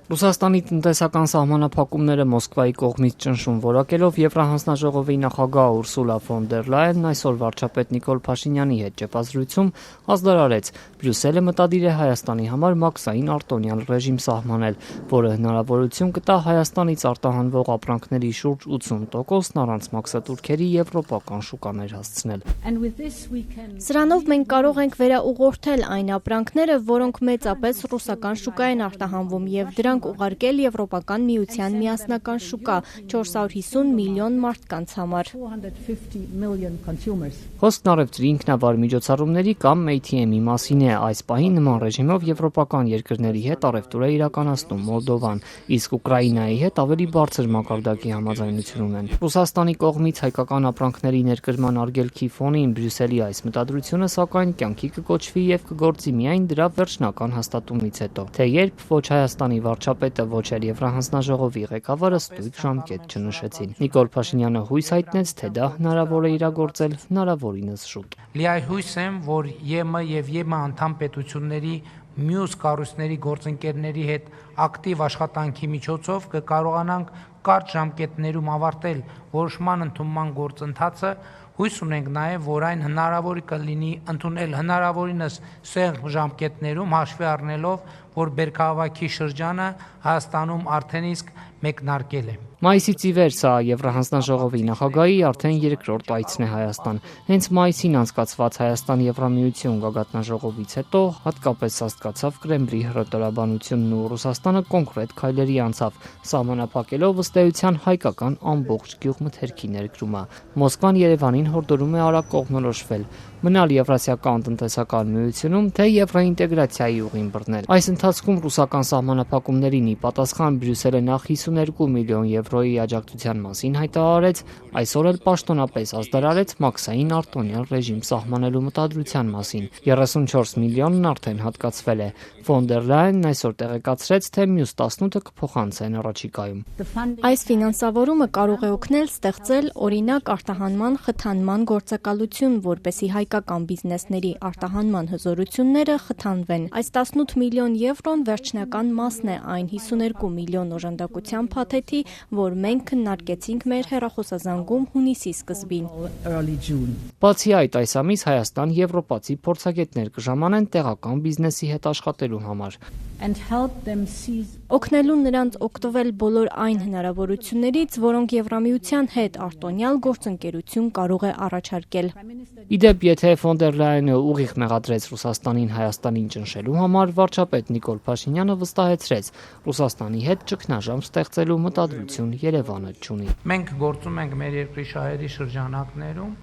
Ռուսաստանի տնտեսական սահմանափակումները Մոսկվայի կողմից ճնշում որակելով Եվրահանձնաժողովի նախագահ Ուրսուլա ֆոն դեր Լայենն այսօր վարչապետ Նիկոլ Փաշինյանի հետ ճեպազրույցում հայտարարեց, Բրյուսելը մտադիր է Հայաստանի համար մաքսային արտոնյալ ռեժիմ սահմանել, որը հնարավորություն կտա Հայաստանից արտահանվող ապրանքների շուրջ 80%-ն առանց մաքսատուրքերի եվրոպական շուկաներ հասցնել։ Սրանով մենք կարող ենք վերաուղղորդել այն ապրանքները, որոնք մեծապես ռուսական շուկային արտահանվում եւ դրանք ուղարկել Եվրոպական միության միասնական շուկա 450 միլիոն մարդկանց համար։ Խոսքն առևտրի ինքնավար միջոցառումների կամ ATM-ի մասին է, այս պահին նման ռեժիմով եվրոպական երկրների հետ առևտուր է իրականացնում Մոլդովան, իսկ Ուկրաինայի հետ ավելի բարձր մակարդակի համաձայնություն ունեն։ Ռուսաստանի կողմից հայկական ապրանքների ներկրման արգելքի ֆոնին Բրյուսելի այս մտադրությունը սակայն կյանքի կկոչվի եւ կգործի միայն դրա վերջնական հաստատումից հետո, թե երբ ոչ Հայաստանի վարչապետը, ոչ էլ Եվրահանձնաժողովի ղեկավարը ստույգ ժամկետ չնշեցին։ Նիկոլ Փաշինյանը հույս հայտնեց, թե դա հնարավոր է իրագործել հնարավորինս շուտ։ Լիահույս եմ, որ ԵՄ եւ ԵՄ անդամ պետությունների մյուս կառույցների գործընկերների հետ ակտիվ աշխատանքի միջոցով կկարողանանք կարճ ժամկետներում ավարտել որոշման ընդունման գործընթացը։ Հույս ունենք նաև, որ այն հնարավոր կլինի ընդունել հնարավորինս սեղմ ժամկետներում հաշվի առնելով, որ բերքահավաքի շրջանը Հայաստանում արդեն իսկ մեկնարկել է։ Մայիսից ի վեր սա Եվրահանձնաժողովի նախագահի արդեն երկրորդ այցն է Հայաստան։ Հենց մայիսին անցկացված Հայաստան-Եվրամիություն գագաթնաժողովից հետո հատկապես սաստկացավ Կրեմլի հրետորաբանությունն ու Ռուսաստանը կոնկրետ քայլերի անցավ, սահմանափակելով ըստ էության հայկական ամբողջ գյուղմթերքի ներկրումը։ Մոսկվան Երևանին հորդորում է արագ կողմնորոշվել, մնալ Եվրասիական տնտեսական միությունում, թե եվրոինտեգրացիայի ուղին բռնել։ Այս ընթացքում ռուսական սահմանափակումներին ի պատասխան Բրյուսելը նախ 52 միլիոն եվրոյի աջակցության մասին հայտարարեց, այսօր էլ պաշտոնապես ազդարարեց մաքսային արտոնյալ ռեժիմ սահմանելու մտադրության մասին։ 34 միլիոնն արդեն հատկացվել է։ Ֆոն դեր Լայենն այսօր տեղեկացրեց, թե մյուս 18-ը կփոխանցեն առաջիկայում։ Այս ֆինանսավորումը կարող է օգնել ստեղծել օրինակ արտահանման խթանման գործակալություն, որպեսզի հայկական բիզնեսների արտահանման հզորությունները խթանվեն։ Այս 18 միլիոն եվրոն վերջնական մասն է այն 52 միլիոն օժանդակության փաթեթի, որ մենք քննարկեցինք մեր հեռախոսազանգում հունիսի սկզբին։ Բացի այդ, այս ամիս Հայաստան եվրոպացի փորձագետներ կժամանեն տեղական բիզնեսի հետ աշխատելու համար։ Օգնելու նրանց օգտվել բոլոր այն հնարավորություններից, որոնք Եվրամիության հետ արտոնյալ գործընկերություն կարող է առաջարկել։ Իդեպ, եթե ֆոն դեր Լայենը ուղիղ մեղադրեց Ռուսաստանին Հայաստանին ճնշելու համար, վարչապետ Նիկոլ Փաշինյանը վստահեցրեց, Ռուսաստանի հետ ճգնաժամ ստեղծելու մտադրություն Երևանը չունի։ Մենք գործում ենք մեր երկրի շահերի շրջանակներում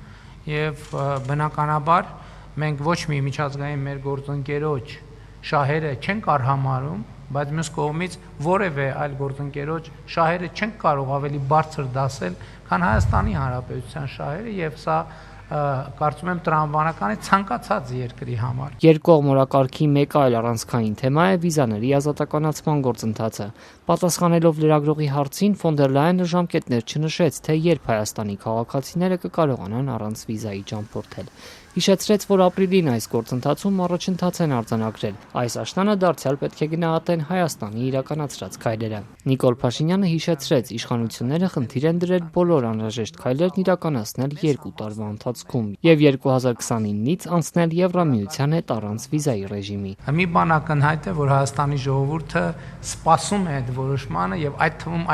եւ բնականաբար մենք ոչ մի միջազգային մեր գործընկերոջ շահերը չենք արհամարում, բայց մյուս կողմից որևէ այլ գործընկերոջ շահերը չենք կարող ավելի բարձր դասել, քան Հայաստանի Հանրապետության շահերը եւ սա կարծում եմ տրամաբանական է ցանկացած երկրի համար։ Երկկողմ օրակարգի մեկ այլ առանցքային թեմա է վիզաների ազատականացման գործընթացը։ Պատասխանելով լրագրողի հարցին, ֆոն դեր Լայենը ժամկետներ չնշեց, թե երբ Հայաստանի քաղաքացիները կկարողանան առանց վիզայի ճամփորդել։ Հիշեցրեց, որ ապրիլին այս գործընթացում առաջընթաց են արձանագրել։ Այս աշնանը դարձյալ պետք է գնահատեն Հայաստանի իրականացրած քայլերը։ Նիկոլ Փաշինյանը հիշեցրեց, իշխանությունները խնդիր են դրել բոլոր անհրաժեշտ քայլերն իրականացնել 2 տարվա ընթացքում եւ 2029-ից անցնել Եվրամիության հետ առանց վիզայի ռեժիմի։ Մի բան ակնհայտ է, որ Հայաստանի ժողովուրդը սպասում է այդ որոշմանը եւ այդ թվում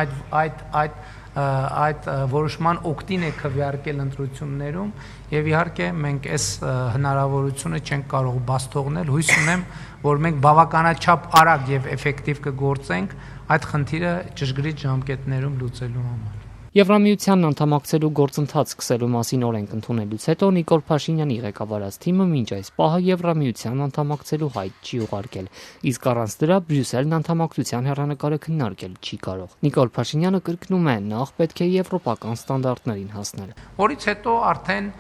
այդ որոշման օգտին է քվեարկել ընտրություններում եւ իհարկե մենք այս հնարավորությունը չենք կարող բաց թողնել։ Հույս ունեմ, որ մենք բավականաչափ արագ եւ էֆեկտիվ կգործենք այդ խնդիրը ճշգրիտ ժամկետներում լուծելու համար։ Եվրամիությանն անդամակցելու գործընթաց սկսելու մասին օրենք ընդունելուց հետո Նիկոլ Փաշինյանի ղեկավարած թիմը մինչ այս պահը Եվրամիության անդամակցելու հայտ չի ուղարկել, իսկ առանց դրա Բրյուսելն անդամակցության հեռանկարը քննարկել չի կարող։ Նիկոլ Փաշինյանը կրկնում է, նախ պետք է եվրոպական ստանդարտներին հասնել։ Որից հետո արդեն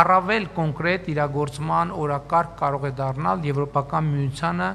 առավել կոնկրետ իրագործման օրակարգ կարող է դառնալ Եվրոպական միությանը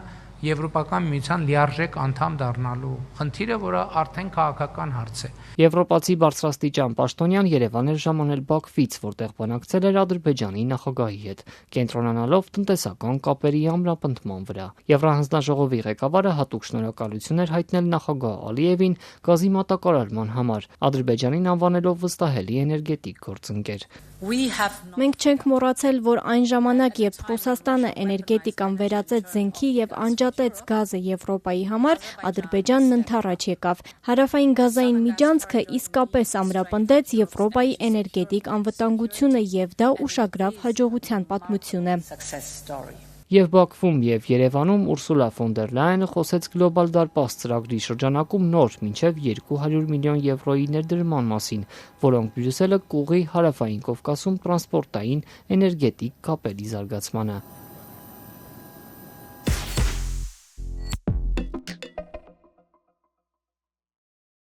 Եվրոպական միության լիարժեք անդամ դառնալու խնդիրը, որը արդեն քաղաքական հարց է։ Եվրոպացի բարձրաստիճան պաշտոնյան Երևան էր ժամանել Բաքվից, որտեղ բանակցել էր Ադրբեջանի նախագահի հետ, կենտրոնանալով տնտեսական կապերի ամրապնդման վրա։ Եվրահանձնաժողովի ղեկավարը հատուկ շնորհակալություն էր հայտնել նախագահ Ալիևին գազի մատակարարման համար, Ադրբեջանին անվանելով վստահելի էներգետիկ գործընկեր։ Մենք չենք մոռացել, որ այն ժամանակ, երբ Ռուսաստանը էներգետիկան վերածեց զենքի եւ անջատեց գազը Եվրոպայի համար, Ադրբեջանն ընդառաջ եկավ։ Հարավային գազային միջանցքը իսկապես ամրապնդեց Եվրոպայի էներգետիկ անվտանգությունը եւ դա ուշագրավ հաջողության պատմություն է։ Եվ Բաքվում եւ Երևանում Ուրսուլա ֆոն դեր Լայենը խոսեց գլոբալ դարպաս ծրագրի շրջանակում նոր մինչեւ 200 միլիոն եվրոյի ներդրման մասին, որոնք Բրյուսելը կուղղի Հարավային Կովկասում տրանսպորտային էներգետիկ կապերի զարգացմանը։